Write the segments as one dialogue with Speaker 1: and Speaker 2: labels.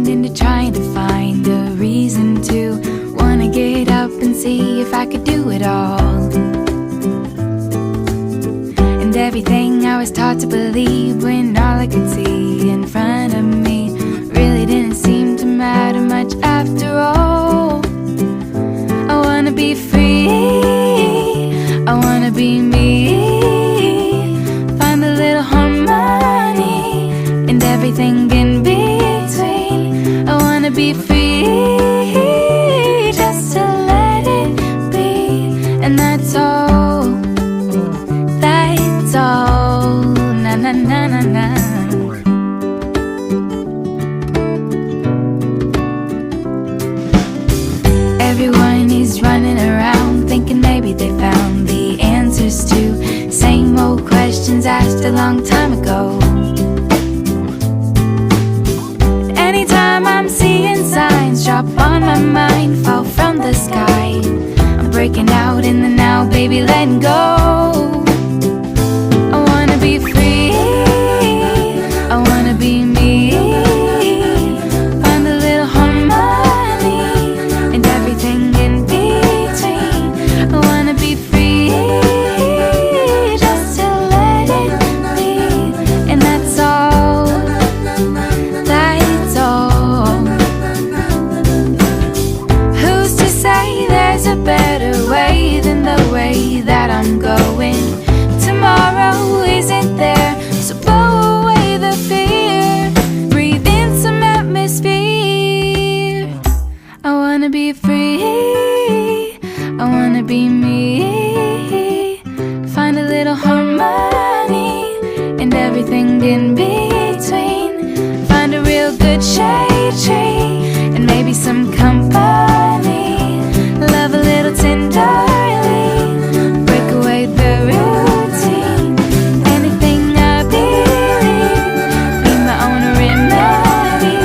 Speaker 1: mind into trying to find a reason to wanna get up and see if I could do it all. And everything I was taught to believe, when all I could see in front of me really didn't seem to matter much after all. I wanna be free, I wanna be me, find a little harmony and everything in between. I wanna be free, just to let it be, and that's all, that's all, na na na na na. Everyone is running around thinking maybe they found the answers to same old questions asked a long time ago. Anytime I'm seeing signs drop on my mind, fall from the sky, I'm breaking out in the now, baby, letting go. I wanna be free, I wanna be me, find a little harmony and everything in between. I wanna be free, just to let it be, and that's all, that's all. Who's to say there's a better way than the way that I'm going? Tomorrow isn't there, so blow away the fear, breathe in some atmosphere. I wanna be free, I wanna be me, find a little harmony and everything in between. Find a real good shade tree and maybe some company, love a little tenderly, break away the routine. Anything I believe, be my own remedy,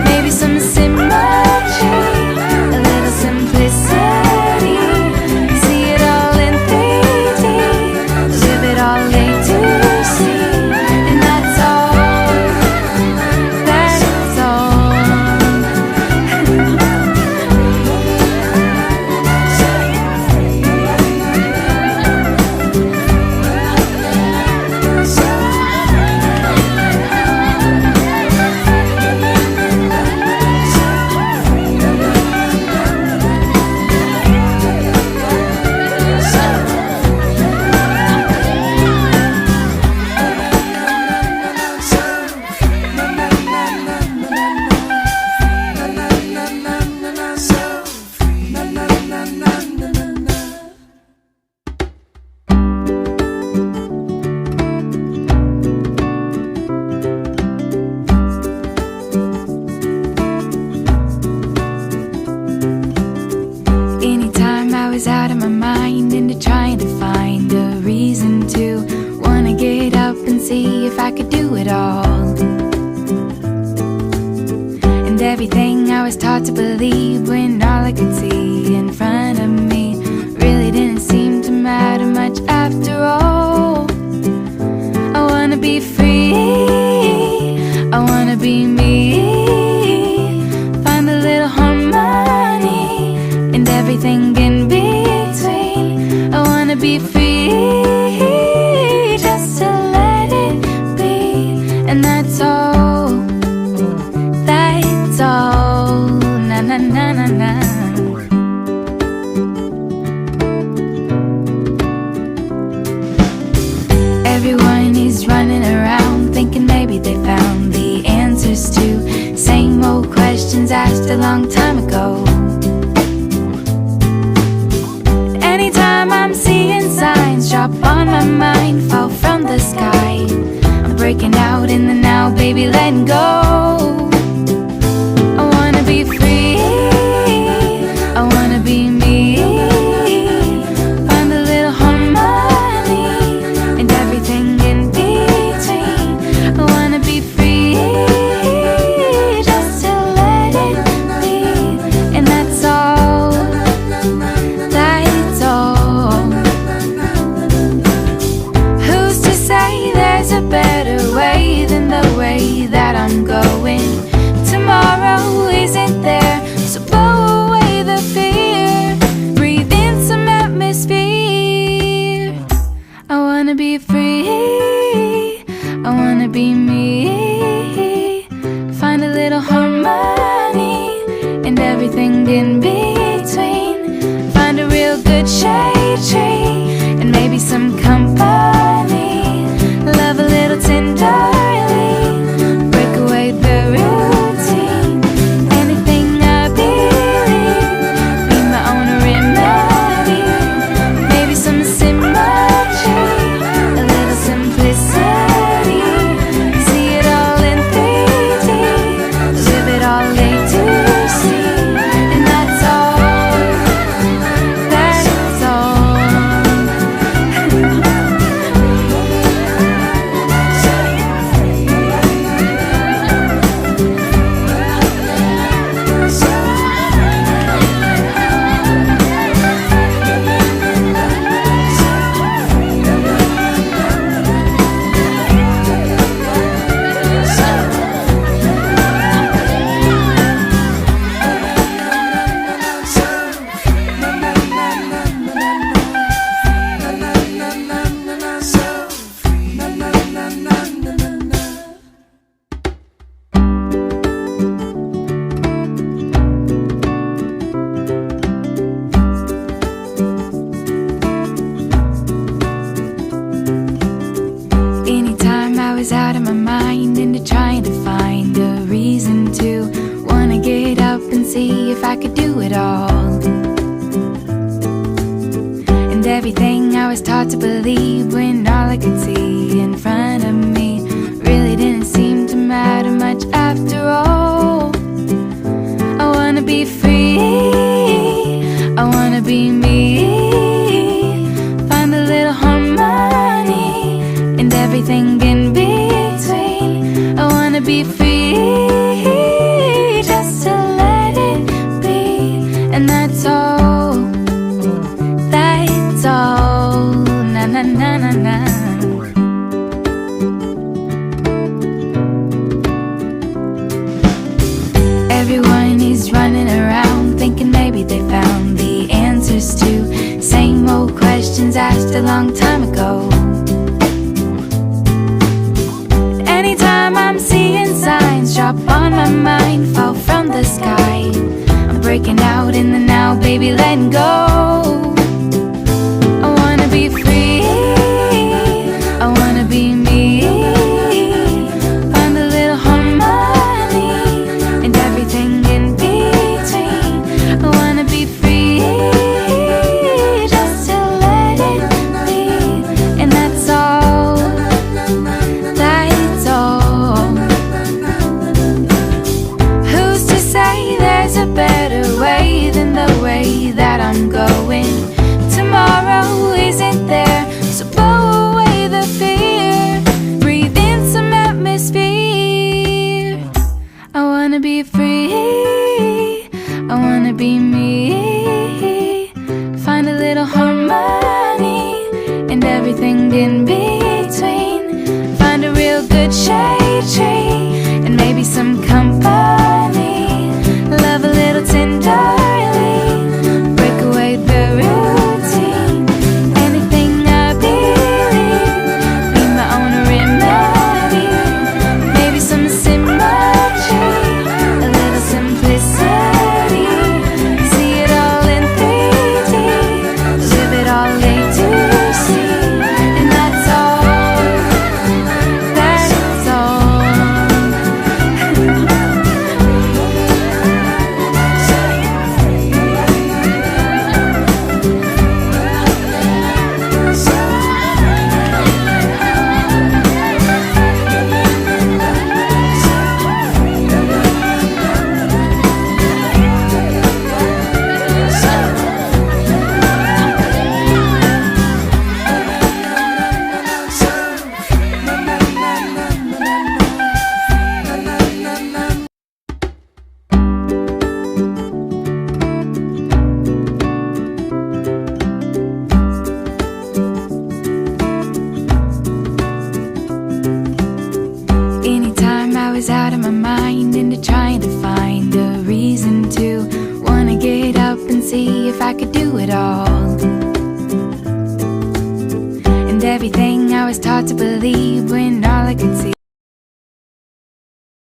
Speaker 1: maybe some symmetry, a little simplicity, see it all in 3D, live it all A to C, and that's all, that's all. Anytime I was out of my mind into trying to find a reason to wanna get up and see if I could do it all. And everything I was taught to believe, when all I could see in front of me really didn't seem to matter much after all. I wanna be free, I wanna be me, find a little harmony and everything in between. I wanna be free, just to let it be, and that's all, that's all, na na na na na. Everyone is running around thinking maybe they found the answers to same old questions asked a long time ago. Anytime I'm seeing signs drop on my mind, fall from the sky, I'm breaking out in the now, baby, letting go. I wanna be free, I wanna be me, find a little harmony and everything in between. I wanna be free, just to let it be, and that's all, that's all. Who's to say there's a better way than the way that I'm going? harmony and everything in between. Find a real good shade tree and maybe some company. Love a little tenderly, break away the routine. Anything I believe, be my own remedy. Maybe some symmetry, a little simplicity. See it all in 3D, live it all A to C. And that's all, that's all. Anytime I was out of my mind into trying to find a reason to wanna get up and see if I could do it all. And everything I was taught to believe when all I could see in front of me really didn't seem to matter much after all. I wanna be free, I wanna be me. Find a little harmony and everything in between. I wanna be free, just to let it be. And that's all, that's all. Na na na na na. Everyone is running around thinking maybe they found the answers to same old questions asked a long time ago. Anytime I'm seeing signs drop on my mind, fall from the sky, I'm breaking out in the now, baby, letting go. I wanna be free, I wanna be me. Find a little harmony and everything in between. I wanna be free, just to let it be. And that's all, that's all. Who's to say there's a better way than the way that I'm going? Tomorrow isn't there, so blow away the fear. Breathe in some atmosphere. I wanna be free, I wanna be me. Find a little harmony and everything in between. Find a real good shade tree and maybe some company. Love a little tenderly, break away the routine. Anything I believe, be my own remedy. Maybe some symmetry, a little simplicity. See it all in 3D, live it all A to C. And that's all, that's all. Anytime I was out of my mind into trying to find a reason to wanna get up and see if I could do it all. And everything I was taught to believe when all I could see